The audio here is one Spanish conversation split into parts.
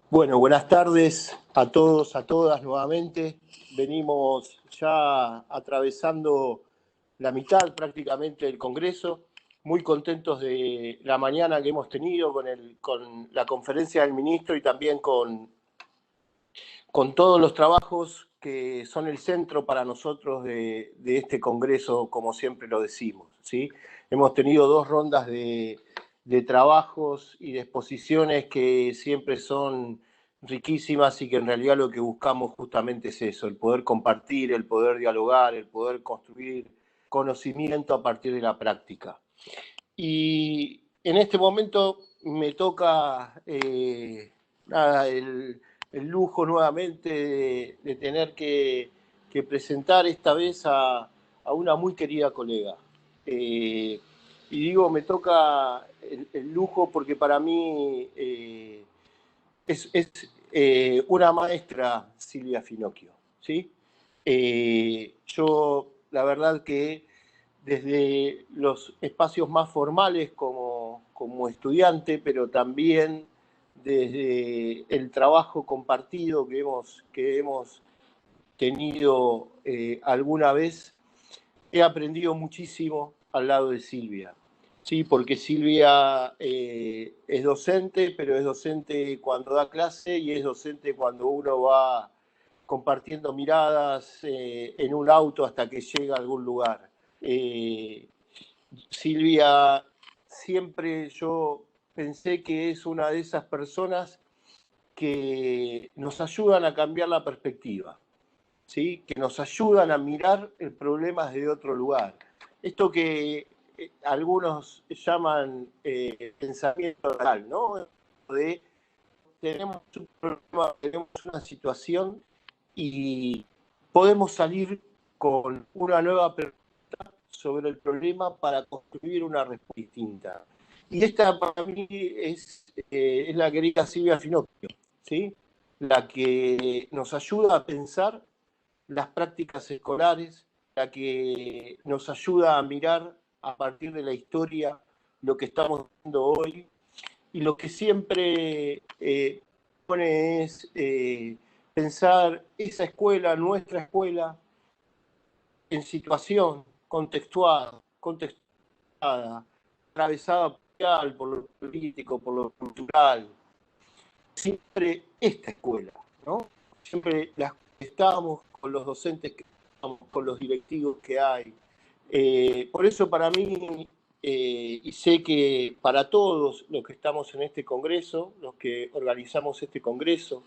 Bueno, buenas tardes a todos, a todas nuevamente. Venimos ya atravesando la mitad prácticamente del Congreso, muy contentos de la mañana que hemos tenido con la conferencia del ministro y también con todos los trabajos que son el centro para nosotros de este Congreso, como siempre lo decimos, ¿sí? Hemos tenido dos rondas de trabajos y de exposiciones que siempre son riquísimas y que en realidad lo que buscamos justamente es eso, el poder compartir, el poder dialogar, el poder construir conocimiento a partir de la práctica. Y en este momento me toca nada, el lujo nuevamente de tener que presentar esta vez a una muy querida colega. Eh, y digo, me toca el lujo porque para mí es una maestra Silvia Finocchio, ¿sí? Yo, la verdad que desde los espacios más formales como estudiante, pero también desde el trabajo compartido que hemos tenido alguna vez, he aprendido muchísimo al lado de Silvia. Sí, porque Silvia es docente, pero es docente cuando da clase y es docente cuando uno va compartiendo miradas en un auto hasta que llega a algún lugar. Eh, Silvia, siempre yo pensé que es una de esas personas que nos ayudan a cambiar la perspectiva, ¿sí? Que nos ayudan a mirar el problema desde otro lugar. Esto que algunos llaman pensamiento real, ¿no? De tenemos un problema, tenemos una situación y podemos salir con una nueva perspectiva sobre el problema para construir una respuesta distinta. Y esta para mí es la querida Silvia Finocchio, ¿sí? La que nos ayuda a pensar las prácticas escolares, la que nos ayuda a mirar a partir de la historia lo que estamos viendo hoy y lo que siempre pone es pensar esa escuela, nuestra escuela, en situación, contextuada, atravesada por lo político, por lo cultural, siempre esta escuela, ¿no? Siempre las estamos con los docentes que estamos, con los directivos que hay. Por eso para mí, y sé que para todos los que estamos en este congreso, los que organizamos este congreso,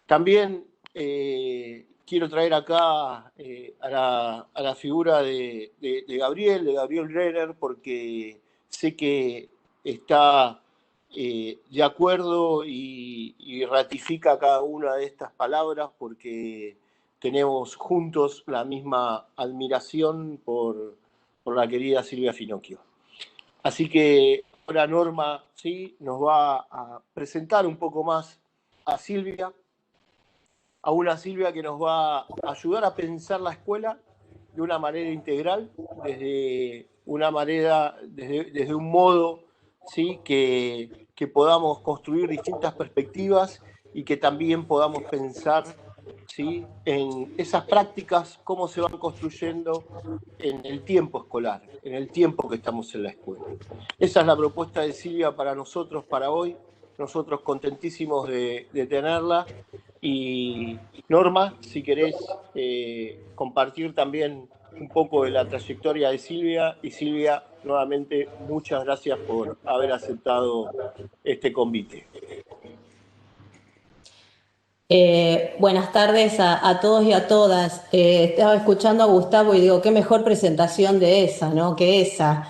también quiero traer acá a la figura de Gabriel Renner, porque sé que está de acuerdo y ratifica cada una de estas palabras, porque tenemos juntos la misma admiración por la querida Silvia Finocchio. Así que ahora Norma, ¿sí?, nos va a presentar un poco más a Silvia, a una Silvia que nos va a ayudar a pensar la escuela de una manera integral, desde un modo, ¿sí?, que podamos construir distintas perspectivas y que también podamos pensar, ¿sí?, en esas prácticas, cómo se van construyendo en el tiempo escolar, en el tiempo que estamos en la escuela. Esa es la propuesta de Silvia para nosotros, para hoy. Nosotros contentísimos de tenerla. Y Norma, si querés compartir también un poco de la trayectoria de Silvia. Y Silvia, nuevamente, muchas gracias por haber aceptado este convite. Buenas tardes a todos y a todas. Estaba escuchando a Gustavo y digo, qué mejor presentación de esa, ¿no? Que esa.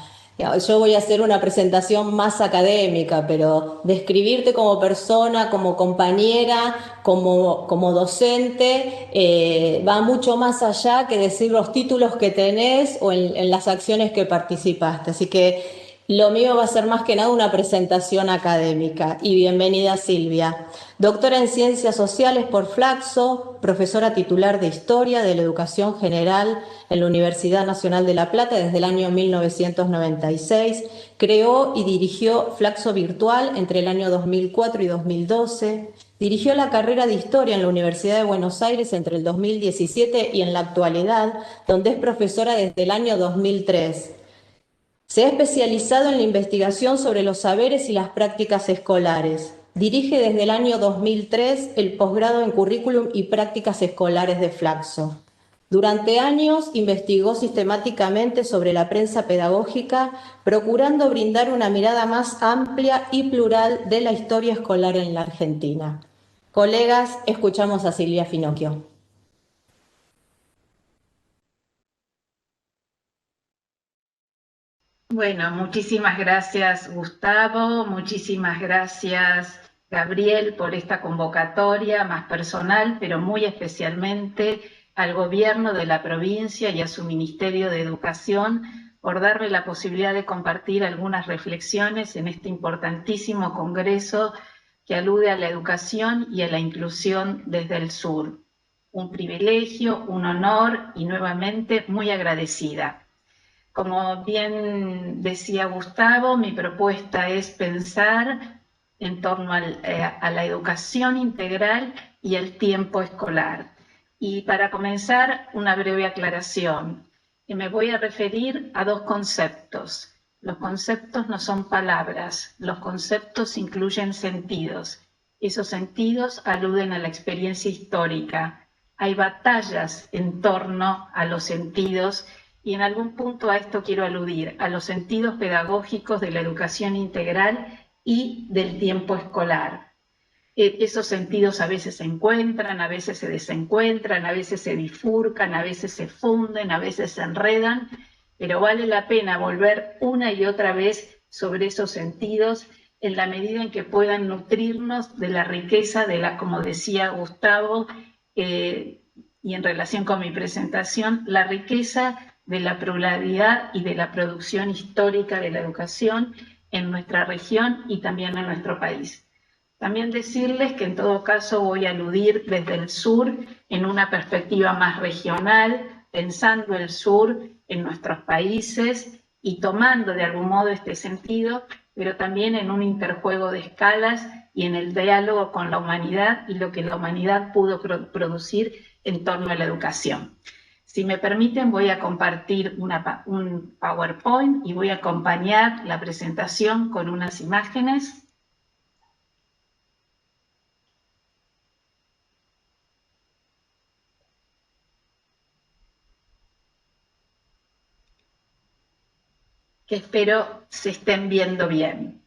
Yo voy a hacer una presentación más académica, pero describirte como persona, como compañera, como docente, va mucho más allá que decir los títulos que tenés o en las acciones que participaste. Así que Lo mío va a ser más que nada una presentación académica. Y bienvenida Silvia. Doctora en Ciencias Sociales por Flaxo, profesora titular de Historia de la Educación General en la Universidad Nacional de La Plata desde el año 1996. Creó y dirigió Flaxo Virtual entre el año 2004 y 2012. Dirigió la carrera de Historia en la Universidad de Buenos Aires entre el 2017 y en la actualidad, donde es profesora desde el año 2003. Se ha especializado en la investigación sobre los saberes y las prácticas escolares. Dirige desde el año 2003 el posgrado en Currículum y Prácticas Escolares de Flaxo. Durante años investigó sistemáticamente sobre la prensa pedagógica, procurando brindar una mirada más amplia y plural de la historia escolar en la Argentina. Colegas, escuchamos a Silvia Finocchio. Bueno, muchísimas gracias Gustavo, muchísimas gracias Gabriel por esta convocatoria más personal, pero muy especialmente al gobierno de la provincia y a su Ministerio de Educación por darme la posibilidad de compartir algunas reflexiones en este importantísimo congreso que alude a la educación y a la inclusión desde el sur. Un privilegio, un honor y nuevamente muy agradecida. Como bien decía Gustavo, mi propuesta es pensar en torno a la educación integral y el tiempo escolar. Y para comenzar, una breve aclaración. Me voy a referir a dos conceptos. Los conceptos no son palabras, los conceptos incluyen sentidos. Esos sentidos aluden a la experiencia histórica. Hay batallas en torno a los sentidos y en algún punto a esto quiero aludir, a los sentidos pedagógicos de la educación integral y del tiempo escolar. Esos sentidos a veces se encuentran, a veces se desencuentran, a veces se bifurcan, a veces se funden, a veces se enredan, pero vale la pena volver una y otra vez sobre esos sentidos en la medida en que puedan nutrirnos de la riqueza de la, como decía Gustavo, y en relación con mi presentación, la riqueza de la pluralidad y de la producción histórica de la educación en nuestra región y también en nuestro país. También decirles que en todo caso voy a aludir desde el sur en una perspectiva más regional, pensando el sur en nuestros países y tomando de algún modo este sentido, pero también en un interjuego de escalas y en el diálogo con la humanidad y lo que la humanidad pudo producir en torno a la educación. Si me permiten, voy a compartir un PowerPoint y voy a acompañar la presentación con unas imágenes. Que espero se estén viendo bien.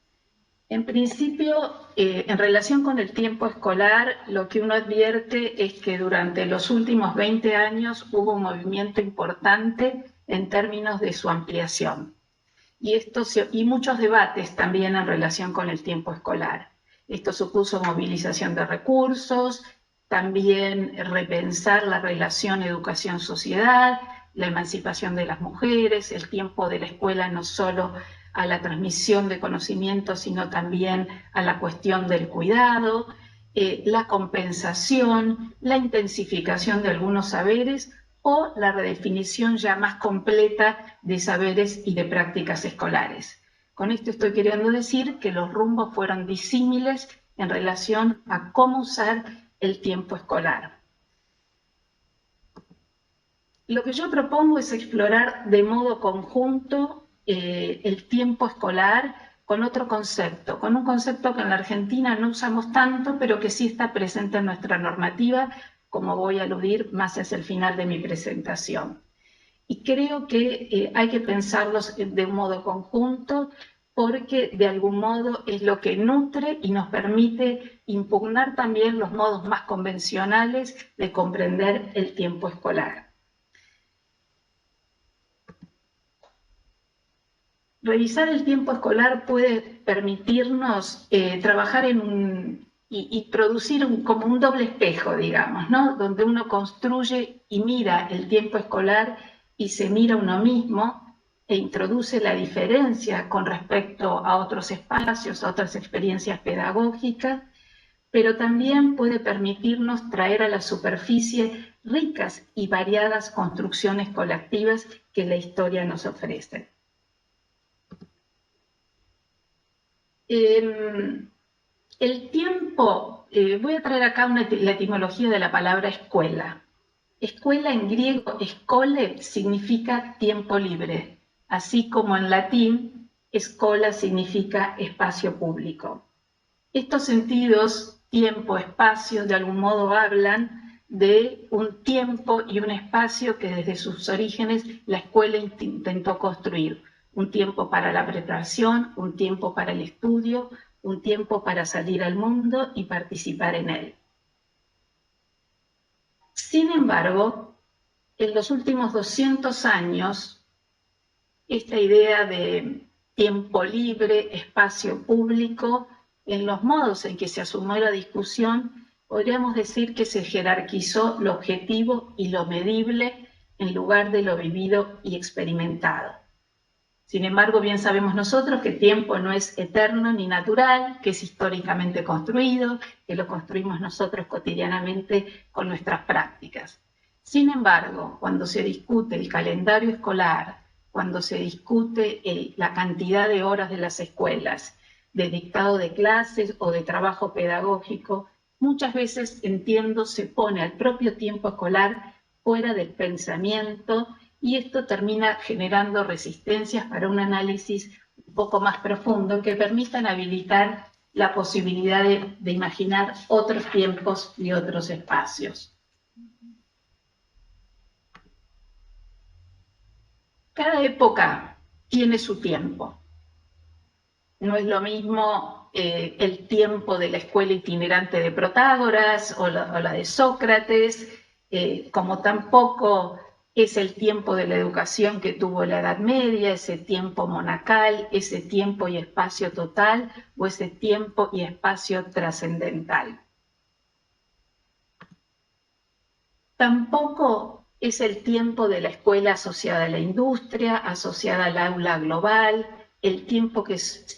En principio, en relación con el tiempo escolar, lo que uno advierte es que durante los últimos 20 años hubo un movimiento importante en términos de su ampliación. Y muchos debates también en relación con el tiempo escolar. Esto supuso movilización de recursos, también repensar la relación educación-sociedad, la emancipación de las mujeres, el tiempo de la escuela no solo a la transmisión de conocimientos, sino también a la cuestión del cuidado, la compensación, la intensificación de algunos saberes o la redefinición ya más completa de saberes y de prácticas escolares. Con esto estoy queriendo decir que los rumbos fueron disímiles en relación a cómo usar el tiempo escolar. Lo que yo propongo es explorar de modo conjunto el tiempo escolar con otro concepto, con un concepto que en la Argentina no usamos tanto, pero que sí está presente en nuestra normativa, como voy a aludir más hacia el final de mi presentación. Y creo que hay que pensarlos de un modo conjunto, porque de algún modo es lo que nutre y nos permite impugnar también los modos más convencionales de comprender el tiempo escolar. Revisar el tiempo escolar puede permitirnos trabajar y producir como un doble espejo, digamos, ¿no? Donde uno construye y mira el tiempo escolar y se mira uno mismo, e introduce la diferencia con respecto a otros espacios, a otras experiencias pedagógicas, pero también puede permitirnos traer a la superficie ricas y variadas construcciones colectivas que la historia nos ofrece. El tiempo, voy a traer acá la etimología de la palabra escuela. Escuela en griego, skole, significa tiempo libre, así como en latín, escola significa espacio público. Estos sentidos, tiempo, espacio, de algún modo hablan de un tiempo y un espacio que desde sus orígenes la escuela intentó construir. Un tiempo para la preparación, un tiempo para el estudio, un tiempo para salir al mundo y participar en él. Sin embargo, en los últimos 200 años, esta idea de tiempo libre, espacio público, en los modos en que se asumió la discusión, podríamos decir que se jerarquizó lo objetivo y lo medible en lugar de lo vivido y experimentado. Sin embargo, bien sabemos nosotros que el tiempo no es eterno ni natural, que es históricamente construido, que lo construimos nosotros cotidianamente con nuestras prácticas. Sin embargo, cuando se discute el calendario escolar, cuando se discute la cantidad de horas de las escuelas, de dictado de clases o de trabajo pedagógico, muchas veces, entiendo, se pone al propio tiempo escolar fuera del pensamiento, y esto termina generando resistencias para un análisis un poco más profundo que permitan habilitar la posibilidad de imaginar otros tiempos y otros espacios. Cada época tiene su tiempo. No es lo mismo el tiempo de la escuela itinerante de Protágoras o la de Sócrates, como tampoco es el tiempo de la educación que tuvo la Edad Media, ese tiempo monacal, ese tiempo y espacio total o ese tiempo y espacio trascendental. Tampoco es el tiempo de la escuela asociada a la industria, asociada al aula global, el tiempo que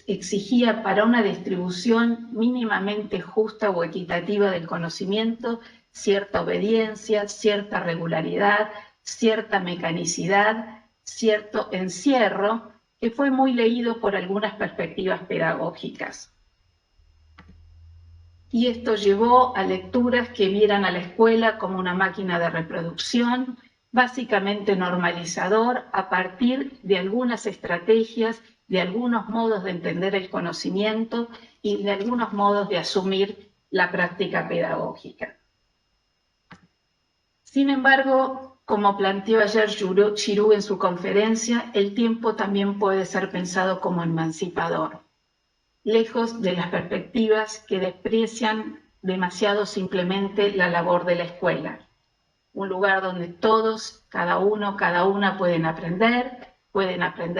exigía para una distribución mínimamente justa o equitativa del conocimiento cierta obediencia, cierta regularidad, cierta mecanicidad, cierto encierro, que fue muy leído por algunas perspectivas pedagógicas. Y esto llevó a lecturas que vieran a la escuela como una máquina de reproducción, básicamente normalizador, a partir de algunas estrategias, de algunos modos de entender el conocimiento y de algunos modos de asumir la práctica pedagógica. Sin embargo, como planteó ayer Giroux en su conferencia, el tiempo también puede ser pensado como emancipador, lejos de las perspectivas que desprecian demasiado simplemente la labor de la escuela. Un lugar donde todos, cada uno, cada una pueden aprender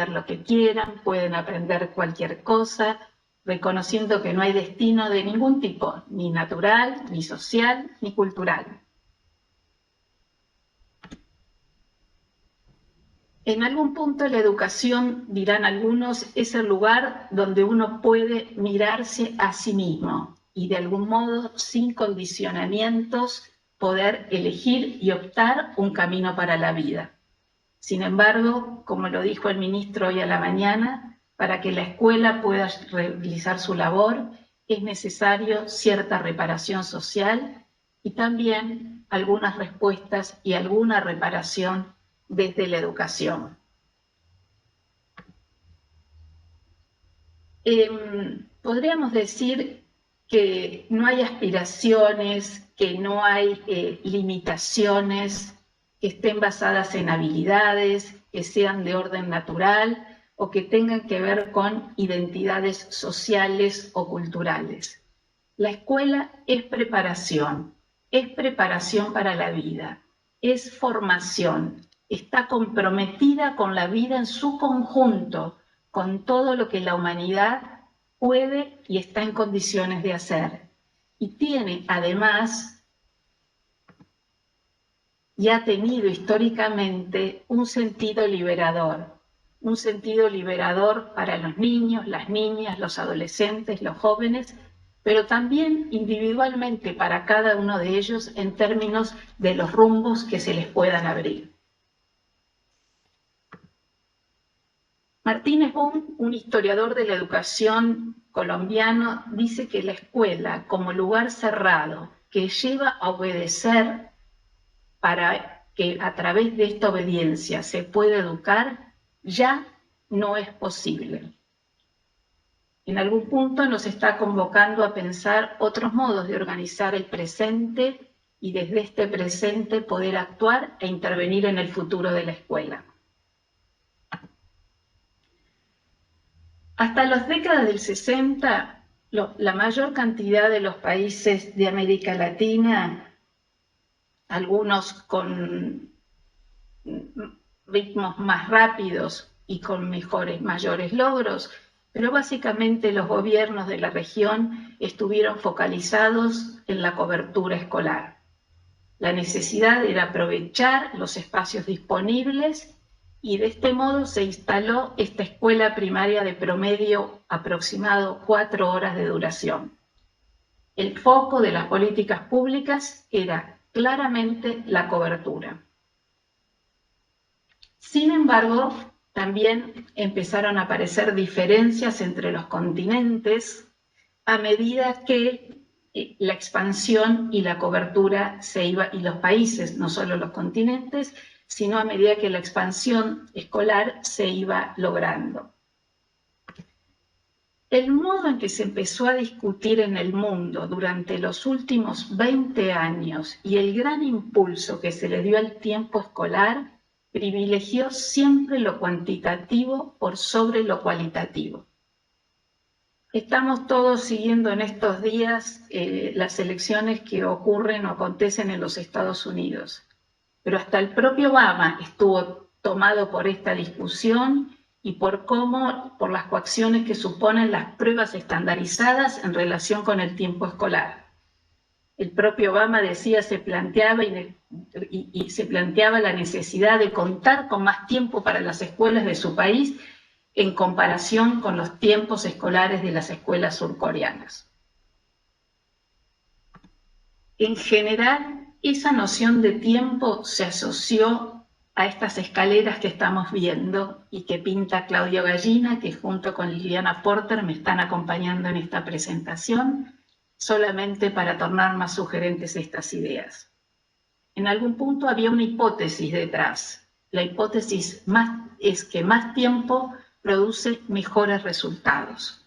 lo que quieran, pueden aprender cualquier cosa, reconociendo que no hay destino de ningún tipo, ni natural, ni social, ni cultural. En algún punto la educación, dirán algunos, es el lugar donde uno puede mirarse a sí mismo y de algún modo, sin condicionamientos, poder elegir y optar un camino para la vida. Sin embargo, como lo dijo el ministro hoy a la mañana, para que la escuela pueda realizar su labor es necesario cierta reparación social y también algunas respuestas y alguna reparación desde la educación. Podríamos decir que no hay aspiraciones, que no hay limitaciones que estén basadas en habilidades, que sean de orden natural o que tengan que ver con identidades sociales o culturales. La escuela es preparación para la vida, es formación, está comprometida con la vida en su conjunto, con todo lo que la humanidad puede y está en condiciones de hacer. Y tiene además, y ha tenido históricamente, un sentido liberador, un sentido liberador para los niños, las niñas, los adolescentes, los jóvenes, pero también individualmente para cada uno de ellos en términos de los rumbos que se les puedan abrir. Martínez Boom, un historiador de la educación colombiano, dice que la escuela, como lugar cerrado que lleva a obedecer para que a través de esta obediencia se pueda educar, ya no es posible. En algún punto nos está convocando a pensar otros modos de organizar el presente y desde este presente poder actuar e intervenir en el futuro de la escuela. Hasta las décadas del 60, la mayor cantidad de los países de América Latina, algunos con ritmos más rápidos y con mayores logros, pero básicamente los gobiernos de la región estuvieron focalizados en la cobertura escolar. La necesidad era aprovechar los espacios disponibles y de este modo se instaló esta escuela primaria de promedio aproximado 4 horas de duración. El foco de las políticas públicas era claramente la cobertura. Sin embargo, también empezaron a aparecer diferencias entre los continentes a medida que la expansión y la cobertura y los países, no solo los continentes, sino a medida que la expansión escolar se iba logrando. El modo en que se empezó a discutir en el mundo durante los últimos 20 años y el gran impulso que se le dio al tiempo escolar privilegió siempre lo cuantitativo por sobre lo cualitativo. Estamos todos siguiendo en estos días las elecciones que ocurren o acontecen en los Estados Unidos. Pero hasta el propio Obama estuvo tomado por esta discusión y por las coacciones que suponen las pruebas estandarizadas en relación con el tiempo escolar. El propio Obama decía, se planteaba la necesidad de contar con más tiempo para las escuelas de su país en comparación con los tiempos escolares de las escuelas surcoreanas. En general, esa noción de tiempo se asoció a estas escaleras que estamos viendo y que pinta Claudio Gallina, que junto con Liliana Porter me están acompañando en esta presentación, solamente para tornar más sugerentes estas ideas. En algún punto había una hipótesis detrás. La hipótesis es que más tiempo produce mejores resultados.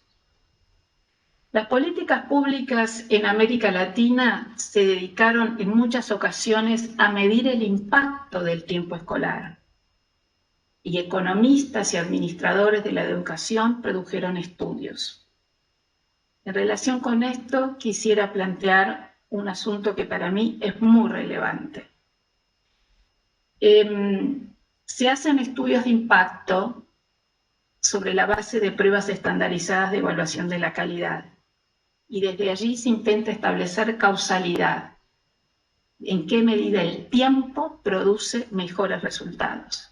Las políticas públicas en América Latina se dedicaron en muchas ocasiones a medir el impacto del tiempo escolar. Y economistas y administradores de la educación produjeron estudios. En relación con esto, quisiera plantear un asunto que para mí es muy relevante. Se hacen estudios de impacto sobre la base de pruebas estandarizadas de evaluación de la calidad. Y desde allí se intenta establecer causalidad. En qué medida el tiempo produce mejores resultados.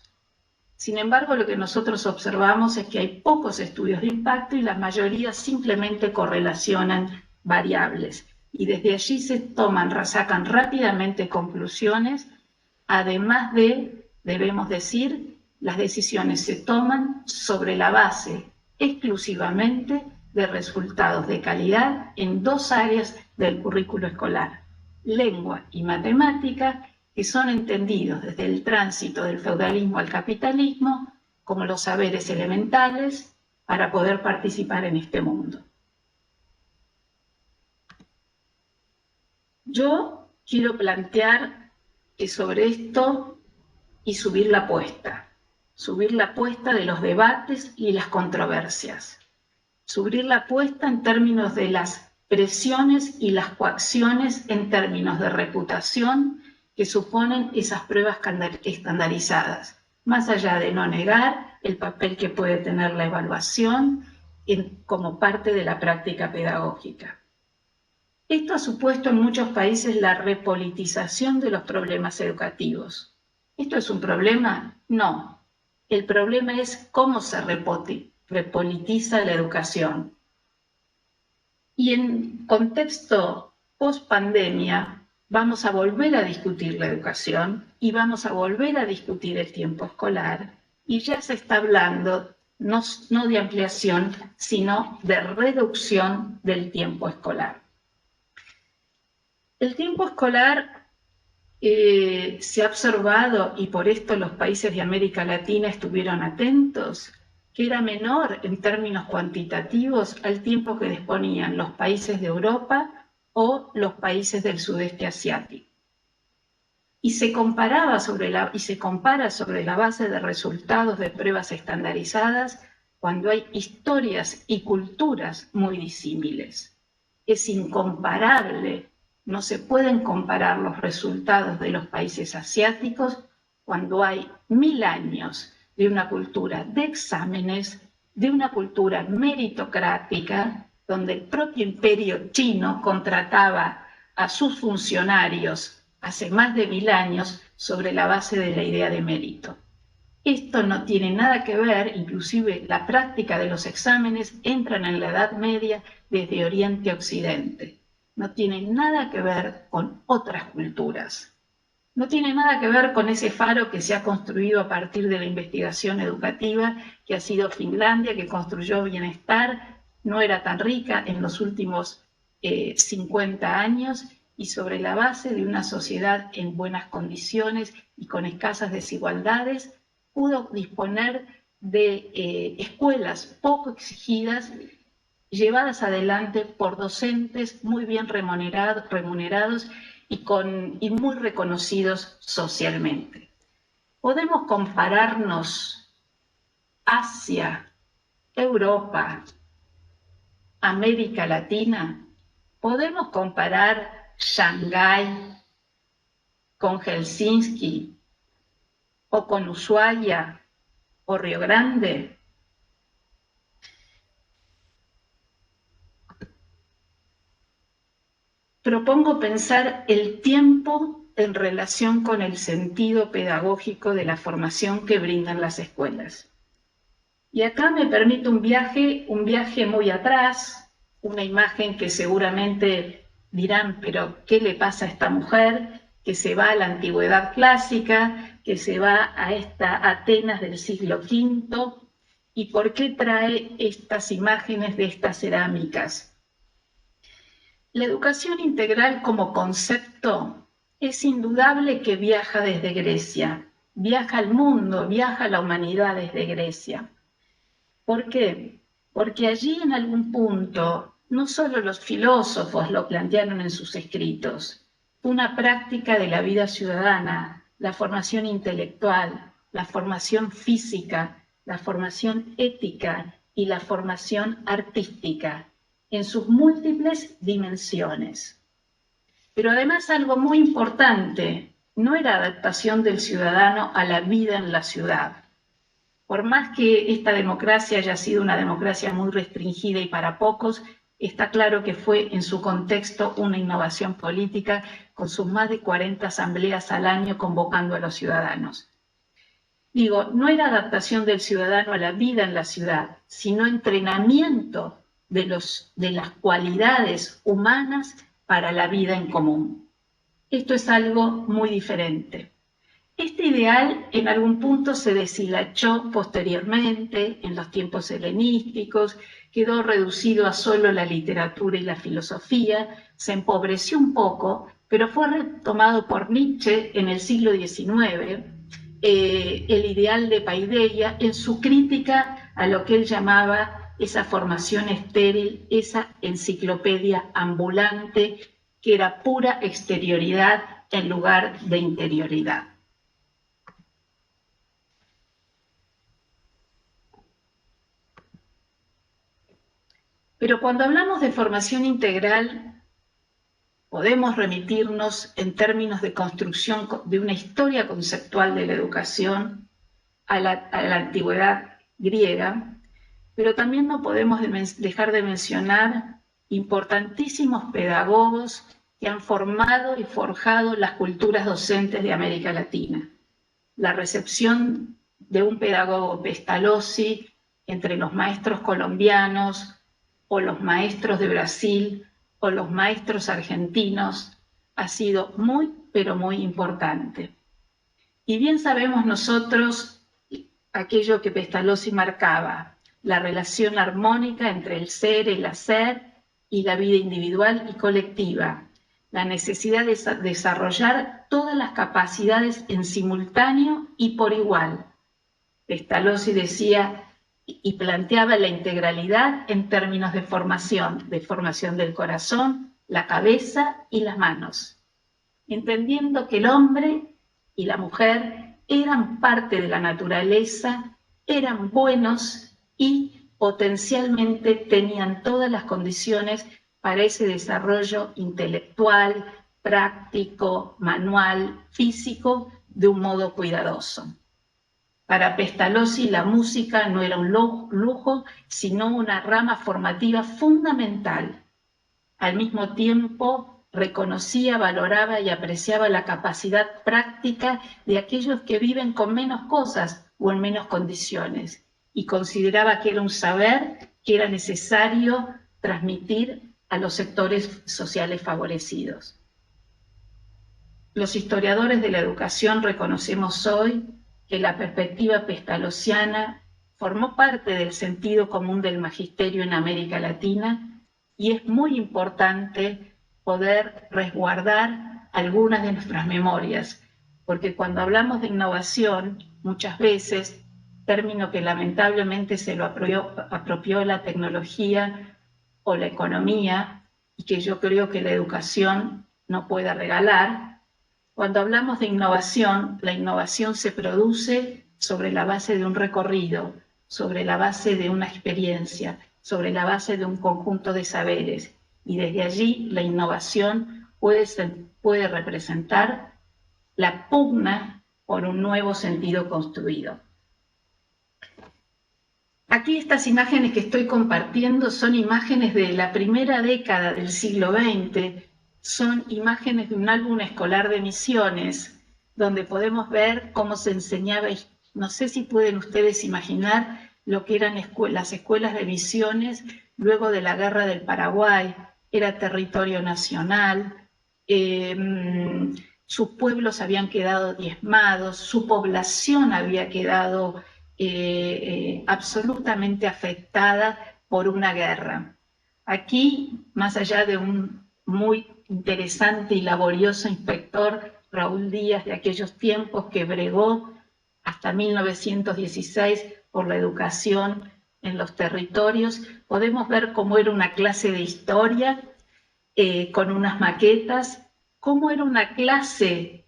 Sin embargo, lo que nosotros observamos es que hay pocos estudios de impacto y la mayoría simplemente correlacionan variables. Y desde allí se sacan rápidamente conclusiones, además de, debemos decir, las decisiones se toman sobre la base exclusivamente de resultados de calidad en 2 áreas del currículo escolar, lengua y matemática, que son entendidos desde el tránsito del feudalismo al capitalismo como los saberes elementales para poder participar en este mundo. Yo quiero plantear que sobre esto y subir la apuesta de los debates y las controversias, subir la apuesta en términos de las presiones y las coacciones en términos de reputación que suponen esas pruebas estandarizadas, más allá de no negar el papel que puede tener la evaluación como parte de la práctica pedagógica. Esto ha supuesto en muchos países la repolitización de los problemas educativos. ¿Esto es un problema? No. El problema es cómo se repolitiza la educación. Y en contexto post-pandemia vamos a volver a discutir la educación y vamos a volver a discutir el tiempo escolar, y ya se está hablando no de ampliación, sino de reducción del tiempo escolar. El tiempo escolar se ha observado, y por esto los países de América Latina estuvieron atentos, que era menor en términos cuantitativos al tiempo que disponían los países de Europa o los países del sudeste asiático. Y se compara sobre la base de resultados de pruebas estandarizadas cuando hay historias y culturas muy disímiles. Es incomparable, no se pueden comparar los resultados de los países asiáticos cuando hay 1000 años de una cultura de exámenes, de una cultura meritocrática, donde el propio imperio chino contrataba a sus funcionarios hace más de 1000 años sobre la base de la idea de mérito. Esto no tiene nada que ver, inclusive la práctica de los exámenes entran en la Edad Media desde Oriente a Occidente. No tiene nada que ver con otras culturas. No tiene nada que ver con ese faro que se ha construido a partir de la investigación educativa, que ha sido Finlandia, que construyó bienestar, no era tan rica en los últimos 50 años, y sobre la base de una sociedad en buenas condiciones y con escasas desigualdades, pudo disponer de escuelas poco exigidas, llevadas adelante por docentes muy bien remunerados y muy reconocidos socialmente. Podemos compararnos Asia, Europa, América Latina. Podemos comparar Shanghái con Helsinki o con Ushuaia o Río Grande. Propongo pensar el tiempo en relación con el sentido pedagógico de la formación que brindan las escuelas. Y acá me permito un viaje muy atrás, una imagen que seguramente dirán, pero ¿qué le pasa a esta mujer? Que se va a la antigüedad clásica, que se va a esta Atenas del siglo V, ¿y por qué trae estas imágenes de estas cerámicas? La educación integral como concepto es indudable que viaja desde Grecia, viaja al mundo, viaja a la humanidad desde Grecia. ¿Por qué? Porque allí en algún punto no solo los filósofos lo plantearon en sus escritos, una práctica de la vida ciudadana, la formación intelectual, la formación física, la formación ética y la formación artística, en sus múltiples dimensiones. Pero además algo muy importante, no era adaptación del ciudadano a la vida en la ciudad. Por más que esta democracia haya sido una democracia muy restringida y para pocos, está claro que fue en su contexto una innovación política con sus más de 40 asambleas al año convocando a los ciudadanos. Digo, no era adaptación del ciudadano a la vida en la ciudad, sino entrenamiento de las cualidades humanas para la vida en común. Esto es algo muy diferente. Este ideal en algún punto se deshilachó posteriormente, en los tiempos helenísticos, quedó reducido a solo la literatura y la filosofía, se empobreció un poco, pero fue retomado por Nietzsche en el siglo XIX, el ideal de Paideia, en su crítica a lo que él llamaba esa formación estéril, esa enciclopedia ambulante, que era pura exterioridad en lugar de interioridad. Pero cuando hablamos de formación integral, podemos remitirnos en términos de construcción de una historia conceptual de la educación a la antigüedad griega, pero también no podemos dejar de mencionar importantísimos pedagogos que han formado y forjado las culturas docentes de América Latina. La recepción de un pedagogo Pestalozzi entre los maestros colombianos o los maestros de Brasil o los maestros argentinos ha sido muy, pero muy importante. Y bien sabemos nosotros aquello que Pestalozzi marcaba, la relación armónica entre el ser, el hacer y la vida individual y colectiva, la necesidad de desarrollar todas las capacidades en simultáneo y por igual. Pestalozzi decía y planteaba la integralidad en términos de formación del corazón, la cabeza y las manos, entendiendo que el hombre y la mujer eran parte de la naturaleza, eran buenos y potencialmente tenían todas las condiciones para ese desarrollo intelectual, práctico, manual, físico, de un modo cuidadoso. Para Pestalozzi la música no era un lujo, sino una rama formativa fundamental. Al mismo tiempo, reconocía, valoraba y apreciaba la capacidad práctica de aquellos que viven con menos cosas o en menos condiciones, y consideraba que era un saber que era necesario transmitir a los sectores sociales favorecidos. Los historiadores de la educación reconocemos hoy que la perspectiva pestalozziana formó parte del sentido común del magisterio en América Latina, y es muy importante poder resguardar algunas de nuestras memorias, porque cuando hablamos de innovación, muchas veces, término que lamentablemente se lo apropió la tecnología o la economía, y que yo creo que la educación no puede regalar. Cuando hablamos de innovación, la innovación se produce sobre la base de un recorrido, sobre la base de una experiencia, sobre la base de un conjunto de saberes. Y desde allí la innovación puede representar la pugna por un nuevo sentido construido. Aquí estas imágenes que estoy compartiendo son imágenes de la primera década del siglo XX, son imágenes de un álbum escolar de Misiones, donde podemos ver cómo se enseñaba. No sé si pueden ustedes imaginar lo que eran las escuelas de Misiones luego de la Guerra del Paraguay. Era territorio nacional, sus pueblos habían quedado diezmados, su población había quedado absolutamente afectada por una guerra. Aquí, más allá de un muy interesante y laborioso inspector, Raúl Díaz, de aquellos tiempos, que bregó hasta 1916 por la educación en los territorios, podemos ver cómo era una clase de historia con unas maquetas, cómo era una clase,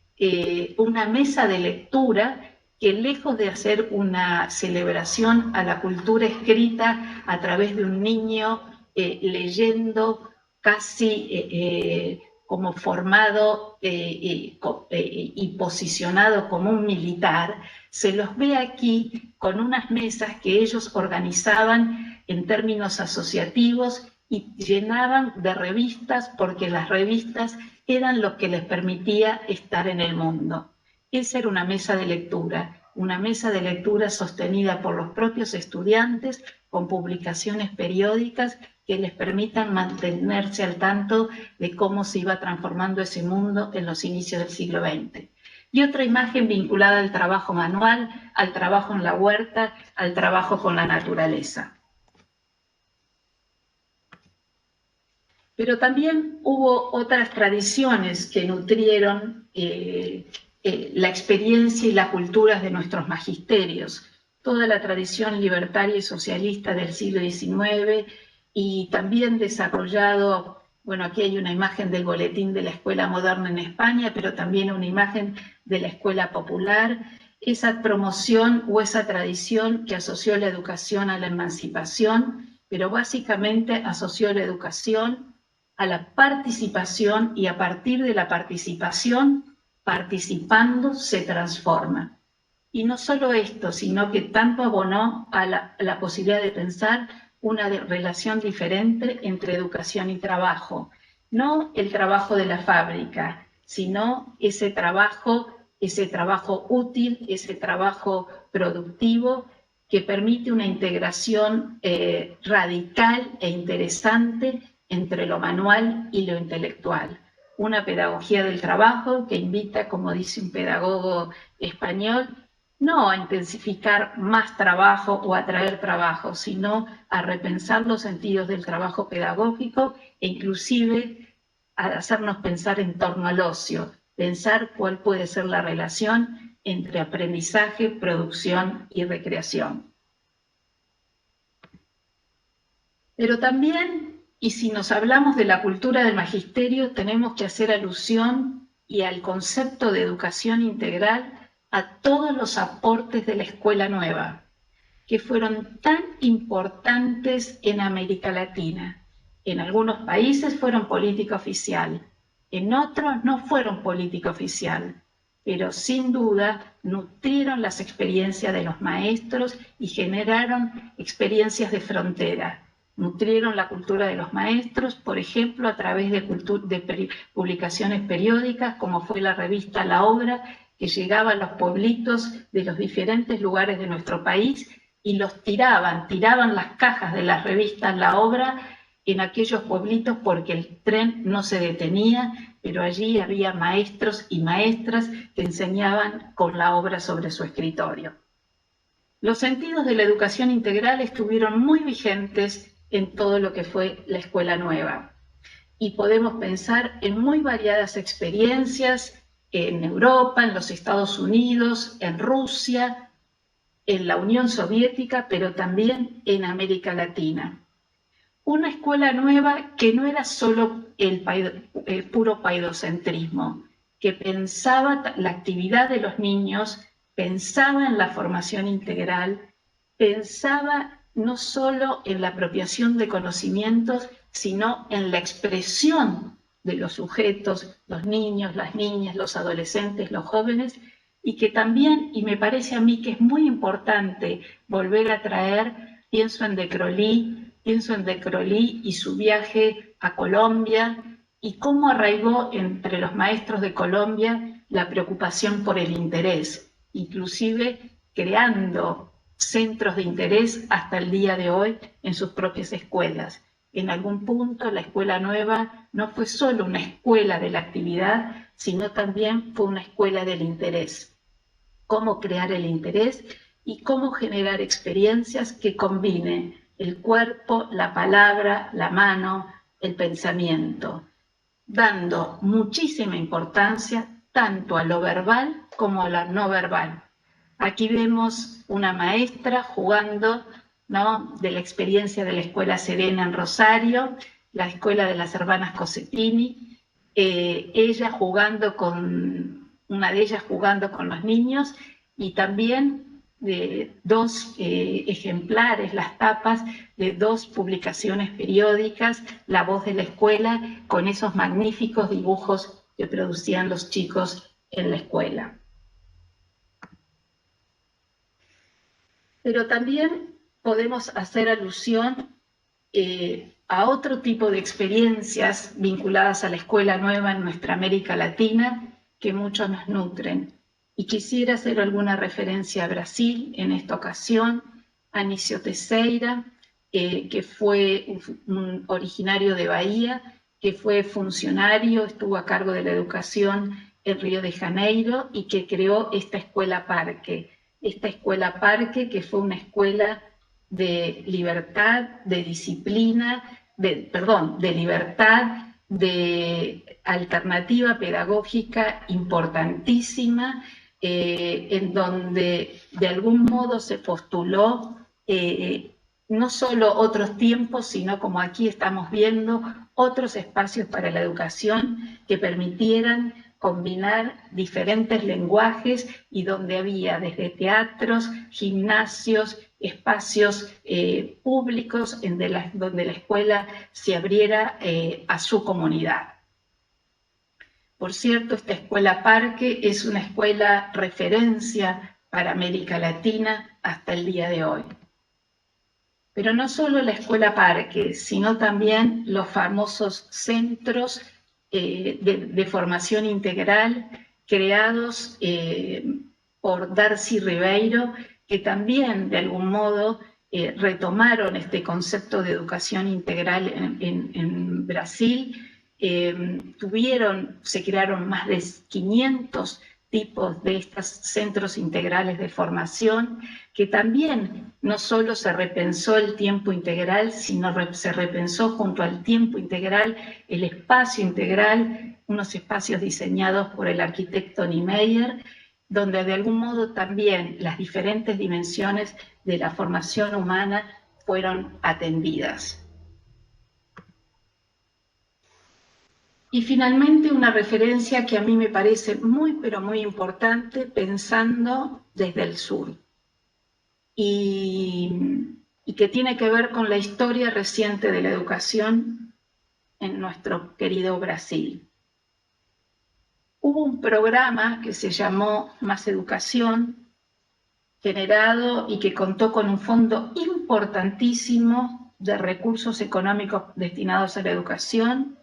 una mesa de lectura, que lejos de hacer una celebración a la cultura escrita a través de un niño leyendo casi como formado y posicionado como un militar, se los ve aquí con unas mesas que ellos organizaban en términos asociativos y llenaban de revistas, porque las revistas eran lo que les permitía estar en el mundo. Esa era una mesa de lectura sostenida por los propios estudiantes, con publicaciones periódicas que les permitan mantenerse al tanto de cómo se iba transformando ese mundo en los inicios del siglo XX. Y otra imagen vinculada al trabajo manual, al trabajo en la huerta, al trabajo con la naturaleza. Pero también hubo otras tradiciones que nutrieron la experiencia y la cultura de nuestros magisterios. Toda la tradición libertaria y socialista del siglo XIX, y también desarrollado, bueno, aquí hay una imagen del boletín de la Escuela Moderna en España, pero también una imagen de la Escuela Popular, esa promoción o esa tradición que asoció la educación a la emancipación, pero básicamente asoció la educación a la participación, y a partir de la participación, participando se transforma. Y no solo esto, sino que tanto abonó a la posibilidad de pensar una relación diferente entre educación y trabajo. No el trabajo de la fábrica, sino ese trabajo útil, ese trabajo productivo que permite una integración radical e interesante entre lo manual y lo intelectual. Una pedagogía del trabajo que invita, como dice un pedagogo español, no a intensificar más trabajo o a traer trabajo, sino a repensar los sentidos del trabajo pedagógico e inclusive a hacernos pensar en torno al ocio, pensar cuál puede ser la relación entre aprendizaje, producción y recreación. Pero también, y si nos hablamos de la cultura del magisterio, tenemos que hacer alusión y al concepto de educación integral a todos los aportes de la Escuela Nueva, que fueron tan importantes en América Latina. En algunos países fueron política oficial, en otros no fueron política oficial, pero sin duda nutrieron las experiencias de los maestros y generaron experiencias de frontera. Nutrieron la cultura de los maestros, por ejemplo, a través de publicaciones periódicas, como fue la revista La Obra, que llegaba a los pueblitos de los diferentes lugares de nuestro país y los tiraban las cajas de las revistas La Obra en aquellos pueblitos porque el tren no se detenía, pero allí había maestros y maestras que enseñaban con la obra sobre su escritorio. Los sentidos de la educación integral estuvieron muy vigentes en todo lo que fue la Escuela Nueva. Y podemos pensar en muy variadas experiencias en Europa, en los Estados Unidos, en Rusia, en la Unión Soviética, pero también en América Latina. Una escuela nueva que no era solo el puro paidocentrismo, que pensaba la actividad de los niños, pensaba en la formación integral, pensaba no solo en la apropiación de conocimientos, sino en la expresión de los sujetos, los niños, las niñas, los adolescentes, los jóvenes, y que también, y me parece a mí que es muy importante volver a traer, pienso en De Crolí y su viaje a Colombia, y cómo arraigó entre los maestros de Colombia la preocupación por el interés, inclusive creando centros de interés hasta el día de hoy en sus propias escuelas. En algún punto la Escuela Nueva no fue solo una escuela de la actividad, sino también fue una escuela del interés. Cómo crear el interés y cómo generar experiencias que combinen el cuerpo, la palabra, la mano, el pensamiento, dando muchísima importancia tanto a lo verbal como a lo no verbal. Aquí vemos una maestra jugando, ¿no?, de la experiencia de la Escuela Serena en Rosario, la escuela de las hermanas Cosettini, una de ellas jugando con los niños, y también dos ejemplares, las tapas de dos publicaciones periódicas, La Voz de la Escuela, con esos magníficos dibujos que producían los chicos en la escuela. Pero también podemos hacer alusión a otro tipo de experiencias vinculadas a la Escuela Nueva en nuestra América Latina que mucho nos nutren. Y quisiera hacer alguna referencia a Brasil en esta ocasión, a Anísio Teixeira, que fue un originario de Bahía, que fue funcionario, estuvo a cargo de la educación en Río de Janeiro y que creó esta Escuela Parque. Esta Escuela Parque, que fue una escuela de libertad, de disciplina, de libertad, de alternativa pedagógica importantísima, en donde de algún modo se postuló no solo otros tiempos, sino, como aquí estamos viendo, otros espacios para la educación que permitieran combinar diferentes lenguajes y donde había desde teatros, gimnasios, espacios públicos donde la escuela se abriera a su comunidad. Por cierto, esta Escuela Parque es una escuela referencia para América Latina hasta el día de hoy. Pero no solo la Escuela Parque, sino también los famosos centros de formación integral creados por Darcy Ribeiro, que también de algún modo retomaron este concepto de educación integral en Brasil. Se crearon más de 500 tipos de estos centros integrales de formación, que también no solo se repensó el tiempo integral, sino se repensó junto al tiempo integral el espacio integral, unos espacios diseñados por el arquitecto Niemeyer, donde de algún modo también las diferentes dimensiones de la formación humana fueron atendidas. Y finalmente una referencia que a mí me parece muy, pero muy importante, pensando desde el sur, y que tiene que ver con la historia reciente de la educación en nuestro querido Brasil. Hubo un programa que se llamó Más Educación, generado y que contó con un fondo importantísimo de recursos económicos destinados a la educación,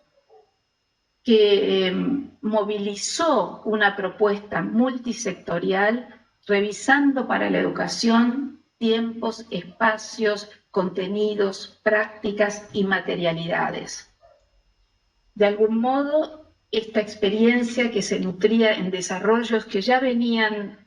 que movilizó una propuesta multisectorial, revisando para la educación tiempos, espacios, contenidos, prácticas y materialidades. De algún modo, esta experiencia que se nutría en desarrollos que ya venían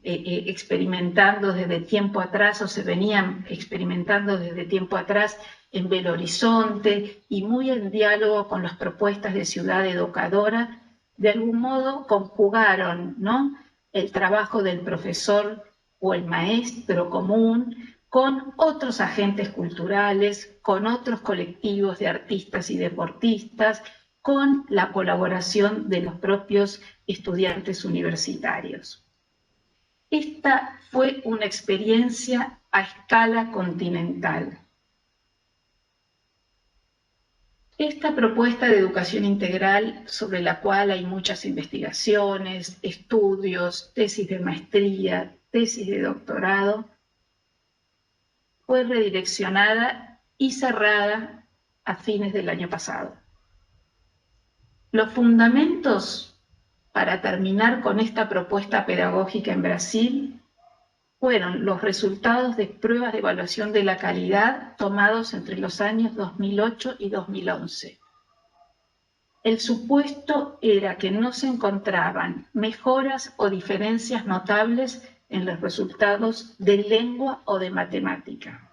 experimentando desde tiempo atrás o se venían experimentando desde tiempo atrás en Belo Horizonte y muy en diálogo con las propuestas de Ciudad Educadora, de algún modo conjugaron, ¿no?, el trabajo del profesor o el maestro común con otros agentes culturales, con otros colectivos de artistas y deportistas, con la colaboración de los propios estudiantes universitarios. Esta fue una experiencia a escala continental. Esta propuesta de educación integral, sobre la cual hay muchas investigaciones, estudios, tesis de maestría, tesis de doctorado, fue redireccionada y cerrada a fines del año pasado. Los fundamentos para terminar con esta propuesta pedagógica en Brasil fueron los resultados de pruebas de evaluación de la calidad tomados entre los años 2008 y 2011. El supuesto era que no se encontraban mejoras o diferencias notables en los resultados de lengua o de matemática.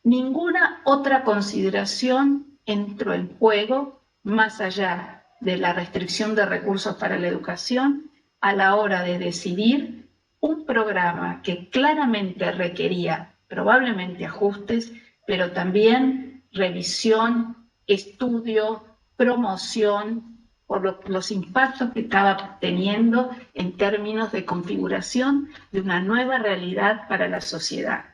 Ninguna otra consideración entró en juego más allá de la restricción de recursos para la educación a la hora de decidir un programa que claramente requería probablemente ajustes, pero también revisión, estudio, promoción, por los impactos que estaba teniendo en términos de configuración de una nueva realidad para la sociedad.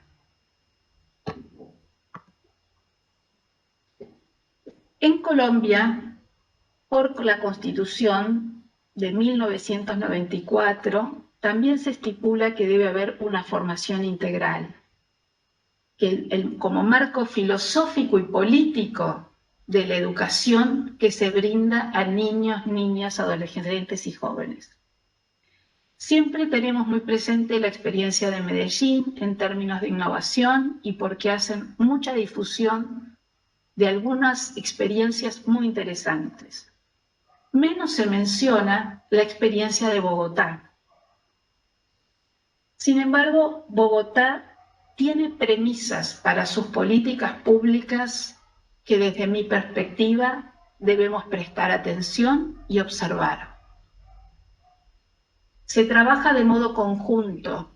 En Colombia, por la Constitución de 1994, también se estipula que debe haber una formación integral, que como marco filosófico y político de la educación que se brinda a niños, niñas, adolescentes y jóvenes. Siempre tenemos muy presente la experiencia de Medellín en términos de innovación y porque hacen mucha difusión de algunas experiencias muy interesantes. Menos se menciona la experiencia de Bogotá. Sin embargo, Bogotá tiene premisas para sus políticas públicas que desde mi perspectiva debemos prestar atención y observar. Se trabaja de modo conjunto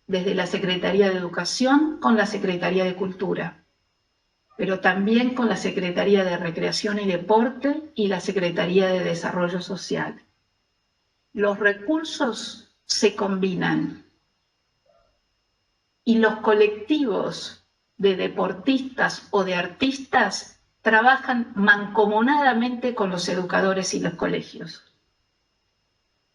desde la Secretaría de Educación con la Secretaría de Cultura, pero también con la Secretaría de Recreación y Deporte y la Secretaría de Desarrollo Social. Los recursos se combinan y los colectivos de deportistas o de artistas trabajan mancomunadamente con los educadores y los colegios.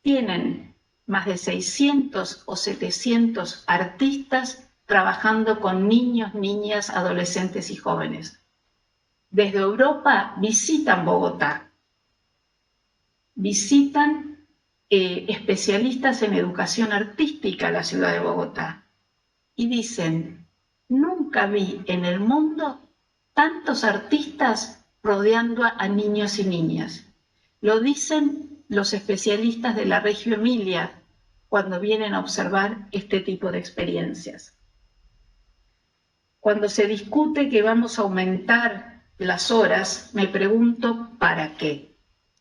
Tienen más de 600 o 700 artistas trabajando con niños, niñas, adolescentes y jóvenes. Desde Europa visitan Bogotá, visitan especialistas en educación artística a la ciudad de Bogotá y dicen, nunca vi en el mundo tantos artistas rodeando a niños y niñas. Lo dicen los especialistas de la Reggio Emilia cuando vienen a observar este tipo de experiencias. Cuando se discute que vamos a aumentar las horas, me pregunto ¿para qué?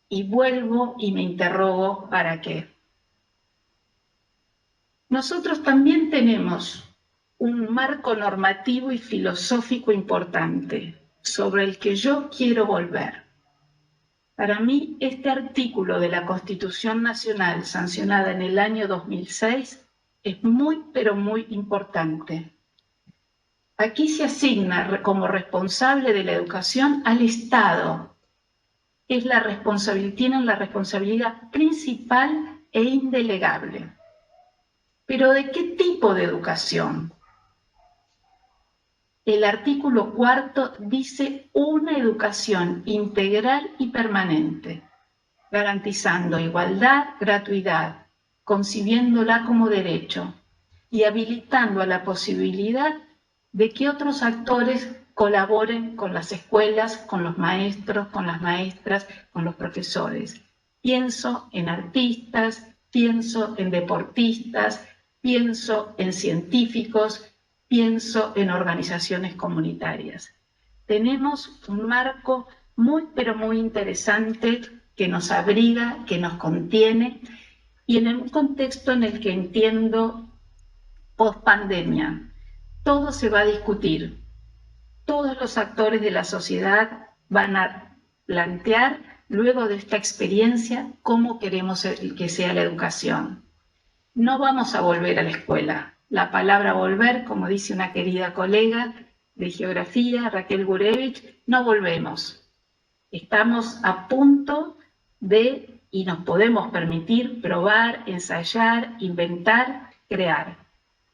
Y vuelvo y me interrogo ¿para qué? Nosotros también tenemos un marco normativo y filosófico importante sobre el que yo quiero volver. Para mí, este artículo de la Constitución Nacional sancionada en el año 2006 es muy, pero muy importante. Aquí se asigna como responsable de la educación al Estado. Tienen la responsabilidad principal e indelegable. ¿Pero de qué tipo de educación? El artículo 4 dice una educación integral y permanente, garantizando igualdad, gratuidad, concibiéndola como derecho y habilitando a la posibilidad de que otros actores colaboren con las escuelas, con los maestros, con las maestras, con los profesores. Pienso en artistas, pienso en deportistas, pienso en científicos, pienso en organizaciones comunitarias. Tenemos un marco muy, pero muy interesante que nos abriga, que nos contiene, y en un contexto en el que entiendo post-pandemia, todo se va a discutir. Todos los actores de la sociedad van a plantear, luego de esta experiencia, cómo queremos que sea la educación. No vamos a volver a la escuela. La palabra volver, como dice una querida colega de geografía, Raquel Gurevich, no volvemos. Estamos a punto de, y nos podemos permitir, probar, ensayar, inventar, crear.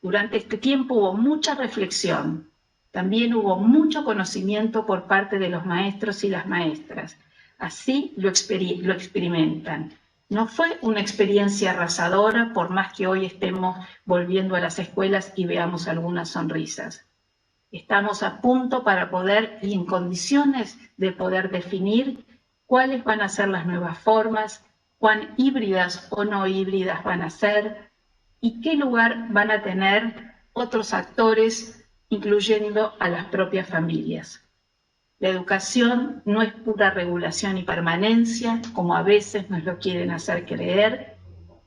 Durante este tiempo hubo mucha reflexión. También hubo mucho conocimiento por parte de los maestros y las maestras. Así lo experimentan. No fue una experiencia arrasadora, por más que hoy estemos volviendo a las escuelas y veamos algunas sonrisas. Estamos a punto para poder y en condiciones de poder definir cuáles van a ser las nuevas formas, cuán híbridas o no híbridas van a ser y qué lugar van a tener otros actores, incluyendo a las propias familias. La educación no es pura regulación y permanencia, como a veces nos lo quieren hacer creer.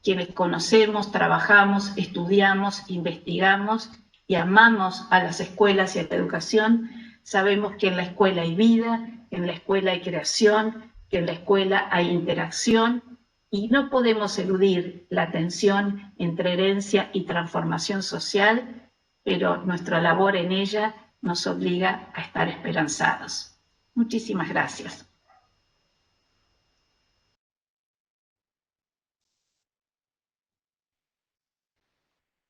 Quienes conocemos, trabajamos, estudiamos, investigamos y amamos a las escuelas y a la educación, sabemos que en la escuela hay vida, que en la escuela hay creación, que en la escuela hay interacción, y no podemos eludir la tensión entre herencia y transformación social, pero nuestra labor en ella nos obliga a estar esperanzados. Muchísimas gracias.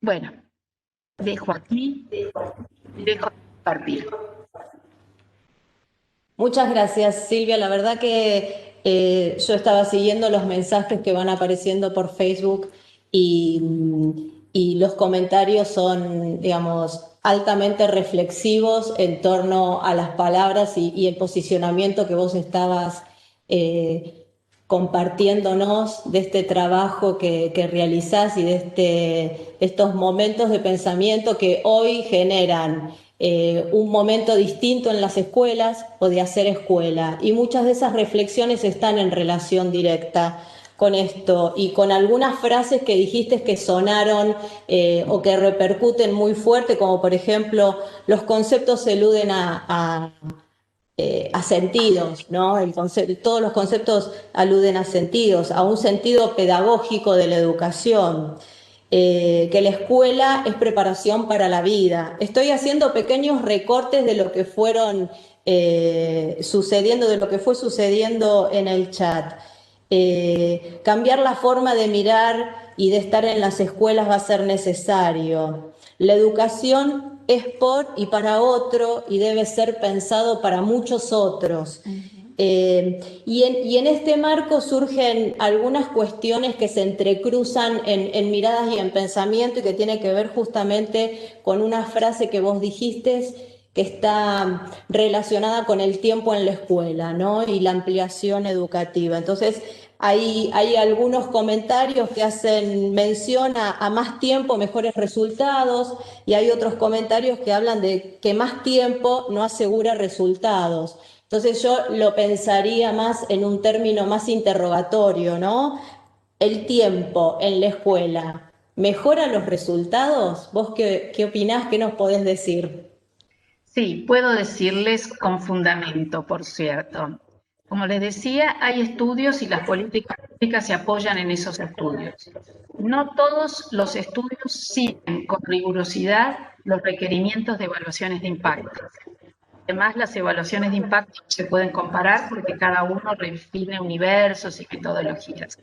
Bueno, dejo aquí, dejo partir. Muchas gracias, Silvia. La verdad que yo estaba siguiendo los mensajes que van apareciendo por Facebook y los comentarios son, digamos, altamente reflexivos en torno a las palabras y el posicionamiento que vos estabas compartiéndonos de este trabajo que realizás y de estos momentos de pensamiento que hoy generan un momento distinto en las escuelas o de hacer escuela. Y muchas de esas reflexiones están en relación directa con esto y con algunas frases que dijiste que sonaron o que repercuten muy fuerte, como por ejemplo, los conceptos eluden a sentidos, ¿no? Todos los conceptos aluden a sentidos, a un sentido pedagógico de la educación. Que la escuela es preparación para la vida. Estoy haciendo pequeños recortes de lo que fueron sucediendo, de lo que fue sucediendo en el chat. Cambiar la forma de mirar y de estar en las escuelas va a ser necesario. La educación es por y para otro y debe ser pensado para muchos otros. Y en este marco surgen algunas cuestiones que se entrecruzan en miradas y en pensamiento y que tiene que ver justamente con una frase que vos dijiste que está relacionada con el tiempo en la escuela, ¿no? Y la ampliación educativa. Entonces, hay algunos comentarios que hacen mención a más tiempo, mejores resultados, y hay otros comentarios que hablan de que más tiempo no asegura resultados. Entonces yo lo pensaría más en un término más interrogatorio, ¿no? El tiempo en la escuela, ¿mejora los resultados? ¿Vos qué opinás? ¿Qué nos podés decir? Sí, puedo decirles con fundamento, por cierto. Como les decía, hay estudios y las políticas públicas se apoyan en esos estudios. No todos los estudios siguen con rigurosidad los requerimientos de evaluaciones de impacto. Además, las evaluaciones de impacto se pueden comparar porque cada uno define universos y metodologías.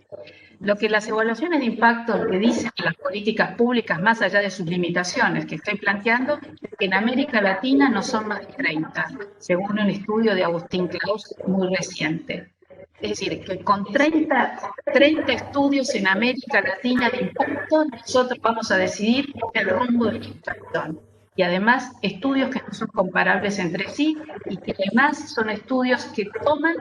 Lo que las evaluaciones de impacto le dicen a las políticas públicas, más allá de sus limitaciones que estoy planteando, que en América Latina no son más de 30, según un estudio de Agustín Claus muy reciente. Es decir, que con 30 estudios en América Latina de impacto, nosotros vamos a decidir el rumbo de la inversión. Y además, estudios que no son comparables entre sí y que además son estudios que toman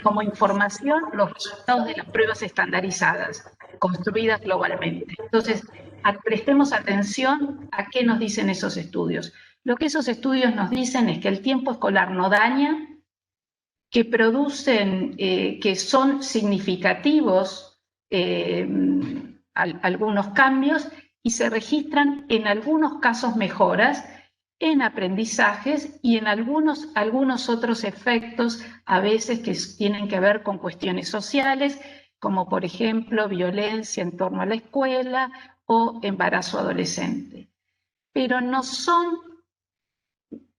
como información los resultados de las pruebas estandarizadas, construidas globalmente. Entonces, prestemos atención a qué nos dicen esos estudios. Lo que esos estudios nos dicen es que el tiempo escolar no daña, que producen, que son significativos algunos cambios y se registran en algunos casos mejoras en aprendizajes y en algunos otros efectos, a veces que tienen que ver con cuestiones sociales, como por ejemplo violencia en torno a la escuela o embarazo adolescente. Pero no son,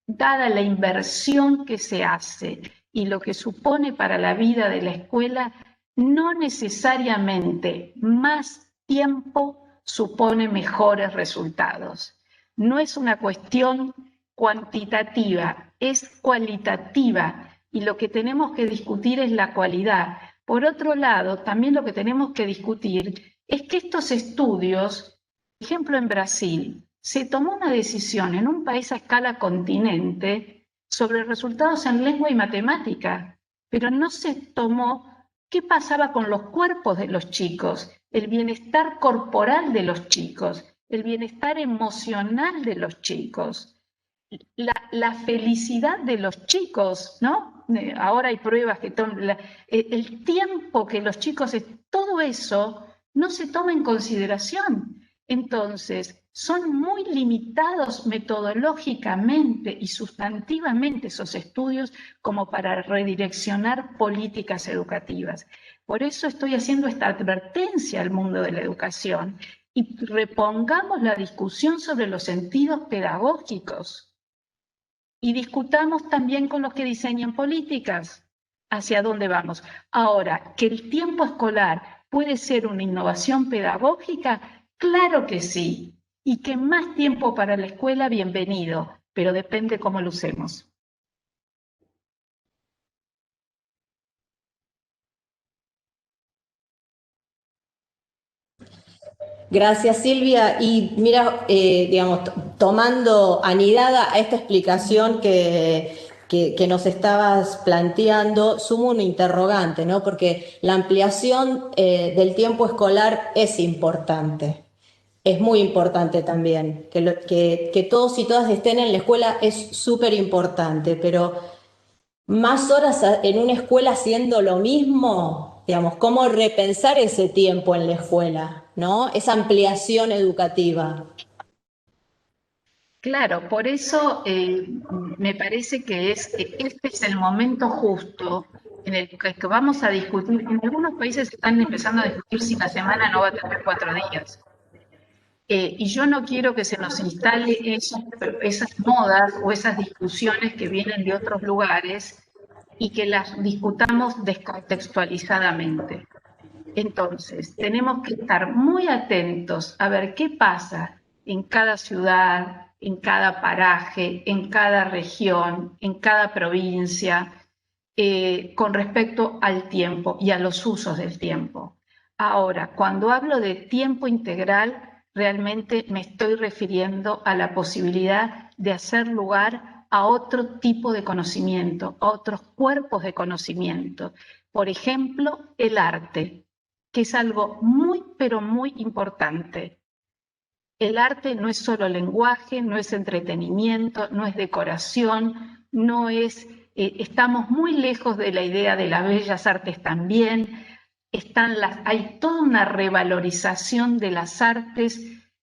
dada la inversión que se hace y lo que supone para la vida de la escuela, no necesariamente más tiempo supone mejores resultados. No es una cuestión cuantitativa, es cualitativa y lo que tenemos que discutir es la cualidad. Por otro lado, también lo que tenemos que discutir es que estos estudios, por ejemplo en Brasil, se tomó una decisión en un país a escala continente sobre resultados en lengua y matemática, pero no se tomó qué pasaba con los cuerpos de los chicos, el bienestar corporal de los chicos, el bienestar emocional de los chicos, la felicidad de los chicos, ¿no? Ahora hay pruebas que toman el tiempo que los chicos, todo eso no se toma en consideración. Entonces, son muy limitados metodológicamente y sustantivamente esos estudios como para redireccionar políticas educativas. Por eso estoy haciendo esta advertencia al mundo de la educación y repongamos la discusión sobre los sentidos pedagógicos y discutamos también con los que diseñan políticas hacia dónde vamos. Ahora, que el tiempo escolar puede ser una innovación pedagógica, claro que sí, y que más tiempo para la escuela, bienvenido, pero depende cómo lo usemos. Gracias, Silvia. Y mira, digamos, tomando anidada a esta explicación que nos estabas planteando, sumo un interrogante, ¿no? Porque la ampliación del tiempo escolar es importante. Es muy importante también. Que todos y todas estén en la escuela es súper importante, pero más horas en una escuela haciendo lo mismo, digamos, cómo repensar ese tiempo en la escuela, ¿no? Esa ampliación educativa. Claro, por eso me parece que este es el momento justo en el que vamos a discutir. En algunos países están empezando a discutir si la semana no va a tener 4 días. Y yo no quiero que se nos instale esas modas o esas discusiones que vienen de otros lugares y que las discutamos descontextualizadamente. Entonces, tenemos que estar muy atentos a ver qué pasa en cada ciudad, en cada paraje, en cada región, en cada provincia, con respecto al tiempo y a los usos del tiempo. Ahora, cuando hablo de tiempo integral, realmente me estoy refiriendo a la posibilidad de hacer lugar a otro tipo de conocimiento, a otros cuerpos de conocimiento. Por ejemplo, el arte, que es algo muy, pero muy importante. El arte no es solo lenguaje, no es entretenimiento, no es decoración, no es... estamos muy lejos de la idea de las bellas artes también. Hay toda una revalorización de las artes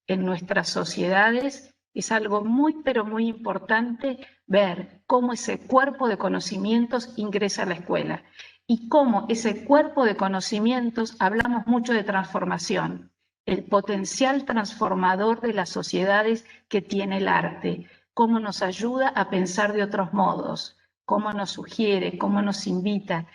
en nuestras sociedades. Es algo muy, pero muy importante ver cómo ese cuerpo de conocimientos ingresa a la escuela y cómo ese cuerpo de conocimientos, hablamos mucho de transformación, el potencial transformador de las sociedades que tiene el arte, cómo nos ayuda a pensar de otros modos, cómo nos sugiere, cómo nos invita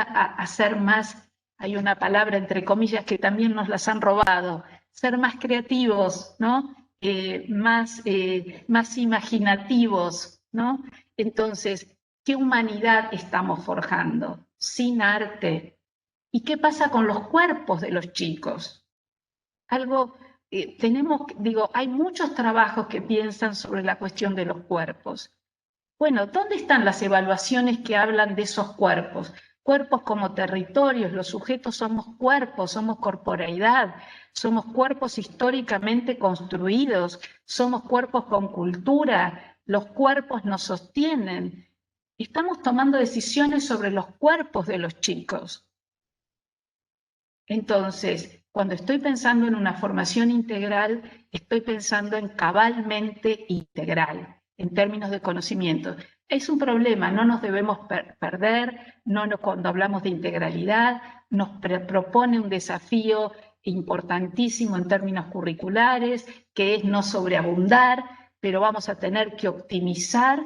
a ser más, hay una palabra entre comillas que también nos las han robado, ser más creativos, ¿no? Más imaginativos, ¿no? Entonces, ¿qué humanidad estamos forjando sin arte? ¿Y qué pasa con los cuerpos de los chicos? Hay muchos trabajos que piensan sobre la cuestión de los cuerpos. Bueno, ¿dónde están las evaluaciones que hablan de esos cuerpos? Cuerpos como territorios, los sujetos somos cuerpos, somos corporeidad, somos cuerpos históricamente construidos, somos cuerpos con cultura, los cuerpos nos sostienen. Estamos tomando decisiones sobre los cuerpos de los chicos. Entonces, cuando estoy pensando en una formación integral, estoy pensando en cabalmente integral, en términos de conocimiento. Es un problema, no nos debemos perder, cuando hablamos de integralidad, nos propone un desafío importantísimo en términos curriculares, que es no sobreabundar, pero vamos a tener que optimizar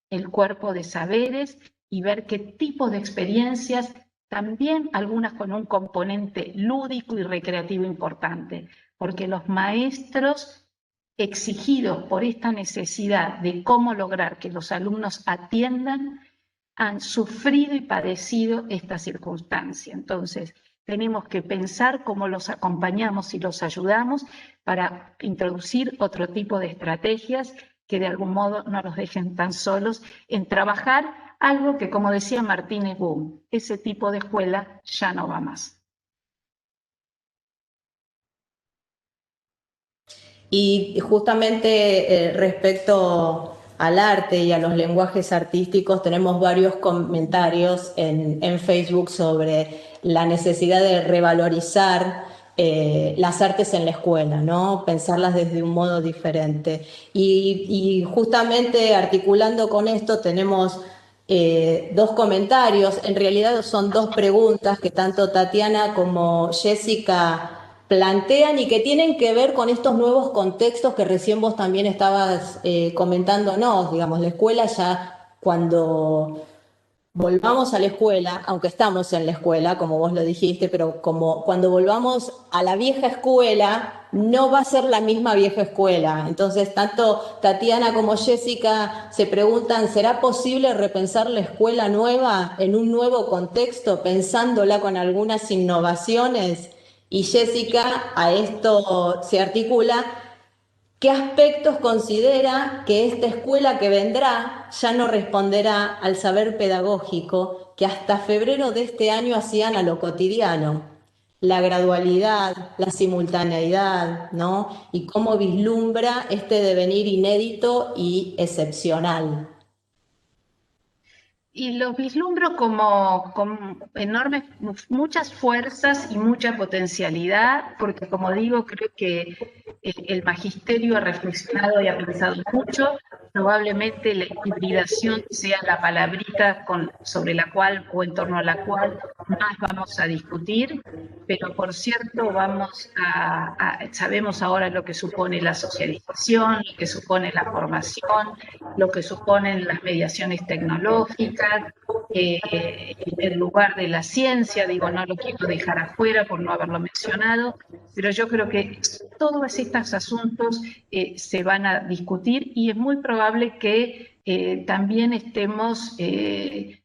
el cuerpo de saberes y ver qué tipo de experiencias, también algunas con un componente lúdico y recreativo importante, porque los maestros exigidos por esta necesidad de cómo lograr que los alumnos atiendan, han sufrido y padecido esta circunstancia. Entonces, tenemos que pensar cómo los acompañamos y los ayudamos para introducir otro tipo de estrategias que de algún modo no los dejen tan solos en trabajar algo que, como decía Martínez Boom, ese tipo de escuela ya no va más. Y justamente respecto al arte y a los lenguajes artísticos, tenemos varios comentarios en Facebook sobre la necesidad de revalorizar las artes en la escuela, ¿no? Pensarlas desde un modo diferente. Y justamente articulando con esto tenemos dos comentarios, en realidad son dos preguntas que tanto Tatiana como Jessica plantean y que tienen que ver con estos nuevos contextos que recién vos también estabas comentándonos. Digamos, la escuela ya cuando volvamos a la escuela, aunque estamos en la escuela, como vos lo dijiste, pero como cuando volvamos a la vieja escuela, no va a ser la misma vieja escuela. Entonces, tanto Tatiana como Jessica se preguntan, ¿será posible repensar la escuela nueva en un nuevo contexto, pensándola con algunas innovaciones? Y Jessica a esto se articula, ¿qué aspectos considera que esta escuela que vendrá ya no responderá al saber pedagógico que hasta febrero de este año hacían a lo cotidiano? La gradualidad, la simultaneidad, ¿no? Y cómo vislumbra este devenir inédito y excepcional. Y lo vislumbro como con enormes, muchas fuerzas y mucha potencialidad, porque como digo, creo que el magisterio ha reflexionado y ha pensado mucho. Probablemente la hibridación sea la palabrita sobre la cual o en torno a la cual más vamos a discutir, pero por cierto sabemos ahora lo que supone la socialización, lo que supone la formación, lo que suponen las mediaciones tecnológicas, el lugar de la ciencia, digo, no lo quiero dejar afuera por no haberlo mencionado, pero yo creo que todos estos asuntos se van a discutir y es muy probable que también estemos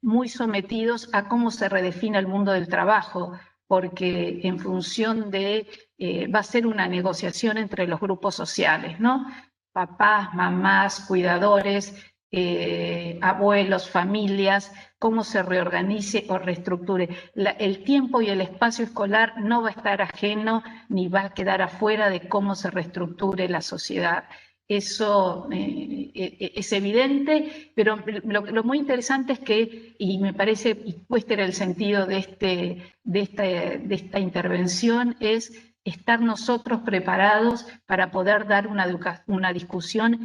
muy sometidos a cómo se redefine el mundo del trabajo, porque en función de, va a ser una negociación entre los grupos sociales, ¿no? Papás, mamás, cuidadores, abuelos, familias, cómo se reorganice o reestructure. El tiempo y el espacio escolar no va a estar ajeno ni va a quedar afuera de cómo se reestructure la sociedad. Eso es evidente, pero lo muy interesante es que, y me parece, y este era el sentido de esta intervención, es estar nosotros preparados para poder dar una discusión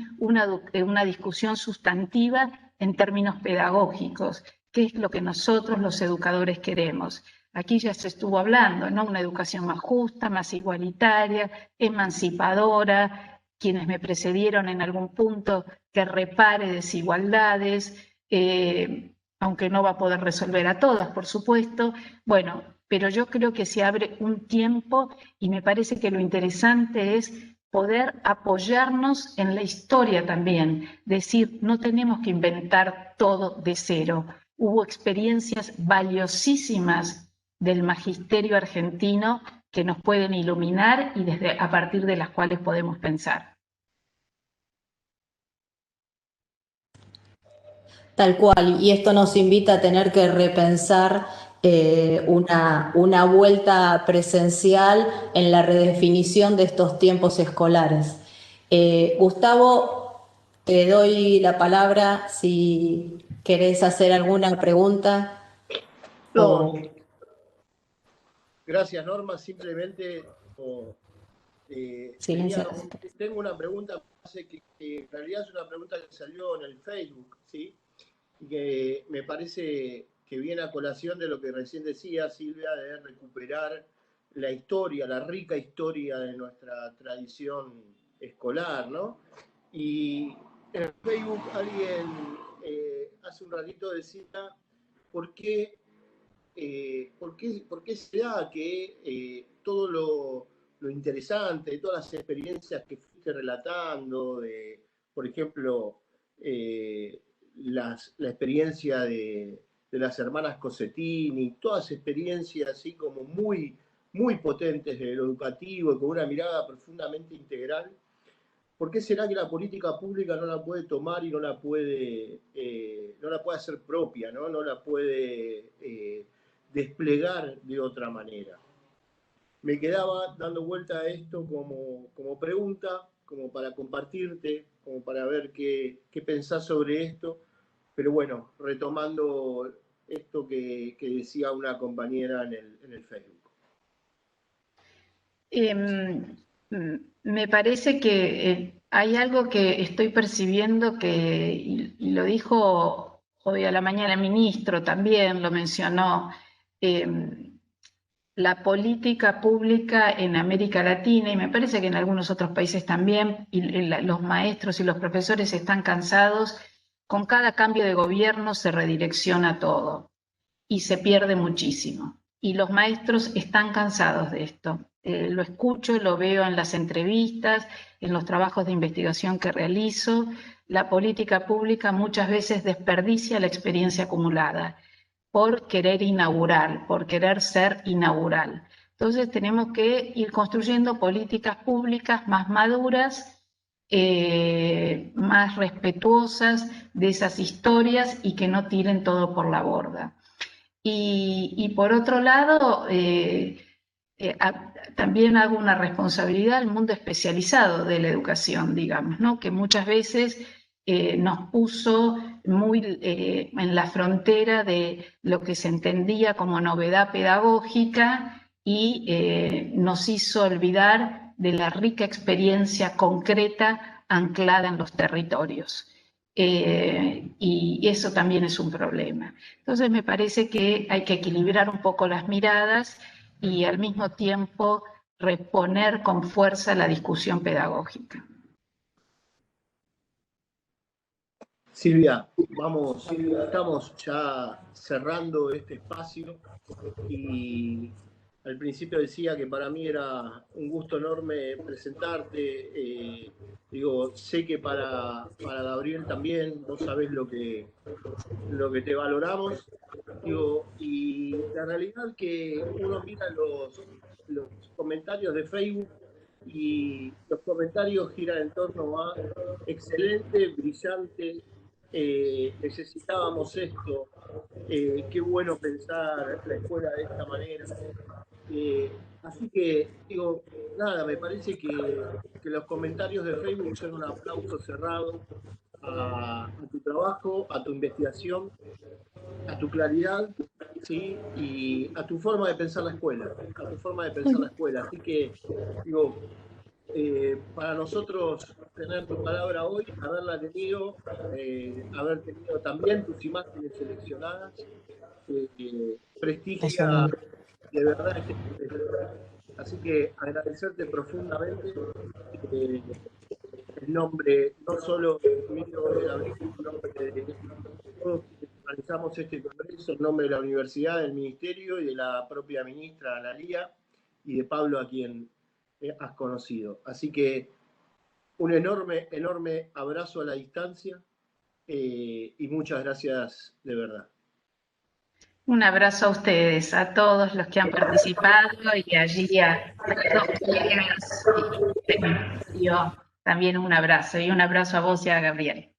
sustantiva en términos pedagógicos, que es lo que nosotros los educadores queremos. Aquí ya se estuvo hablando, ¿no? Una educación más justa, más igualitaria, emancipadora, quienes me precedieron en algún punto, que repare desigualdades, aunque no va a poder resolver a todas, por supuesto. Bueno, pero yo creo que se abre un tiempo y me parece que lo interesante es poder apoyarnos en la historia también, decir, no tenemos que inventar todo de cero. Hubo experiencias valiosísimas del magisterio argentino que nos pueden iluminar y a partir de las cuales podemos pensar. Tal cual, y esto nos invita a tener que repensar una vuelta presencial en la redefinición de estos tiempos escolares. Gustavo, te doy la palabra si querés hacer alguna pregunta. No, gracias Norma, simplemente tengo una pregunta que en realidad es una pregunta que salió en el Facebook, ¿sí? Y que me parece que viene a colación de lo que recién decía Silvia, de recuperar la historia, la rica historia de nuestra tradición escolar, ¿no? Y en el Facebook alguien hace un ratito decía, ¿por qué se da que todo lo interesante, todas las experiencias que fuiste relatando, por ejemplo, la experiencia de las hermanas Cosettini, todas experiencias así como muy, muy potentes de lo educativo y con una mirada profundamente integral, ¿por qué será que la política pública no la puede tomar y no la puede hacer propia, no la puede desplegar de otra manera? Me quedaba dando vuelta a esto como pregunta, como para compartirte, como para ver qué pensás sobre esto, pero bueno, retomando esto que decía una compañera en el Facebook. Me parece que hay algo que estoy percibiendo y lo dijo hoy a la mañana el ministro, también lo mencionó, la política pública en América Latina, y me parece que en algunos otros países también, y los maestros y los profesores están cansados, con cada cambio de gobierno se redirecciona todo y se pierde muchísimo. Y los maestros están cansados de esto. Lo escucho, lo veo en las entrevistas, en los trabajos de investigación que realizo. La política pública muchas veces desperdicia la experiencia acumulada por querer inaugurar, por querer ser inaugural. Entonces tenemos que ir construyendo políticas públicas más maduras, más respetuosas de esas historias y que no tiren todo por la borda. Y por otro lado, también hago una responsabilidad al mundo especializado de la educación, digamos, ¿no? Que muchas veces nos puso muy en la frontera de lo que se entendía como novedad pedagógica y nos hizo olvidar de la rica experiencia concreta anclada en los territorios. Y eso también es un problema. Entonces me parece que hay que equilibrar un poco las miradas y al mismo tiempo reponer con fuerza la discusión pedagógica. Silvia, estamos ya cerrando este espacio y al principio decía que para mí era un gusto enorme presentarte. Digo, sé que para Gabriel también, vos sabés lo que te valoramos. Digo, y la realidad que uno mira los comentarios de Facebook y los comentarios giran en torno a excelente, brillante, necesitábamos esto, qué bueno pensar la escuela de esta manera. Así que, digo, nada, me parece que los comentarios de Facebook son un aplauso cerrado a tu trabajo, a tu investigación, a tu claridad, ¿sí? Y a tu forma de pensar la escuela, a tu forma de pensar la escuela. Así que, digo, para nosotros tener tu palabra hoy, haber tenido también tus imágenes seleccionadas, Eso prestigia mismo. de verdad este proceso. Así que agradecerte profundamente eh, el nombre, no solo mío de Gabriel, el nombre de todos quienes organizamos este congreso, en nombre de la universidad, del ministerio y de la propia ministra Analía y de Pablo, a quien has conocido. Así que un enorme, enorme abrazo a la distancia y muchas gracias de verdad. Un abrazo a ustedes, a todos los que han participado y allí a los colegas. También un abrazo y un abrazo a vos y a Gabriel.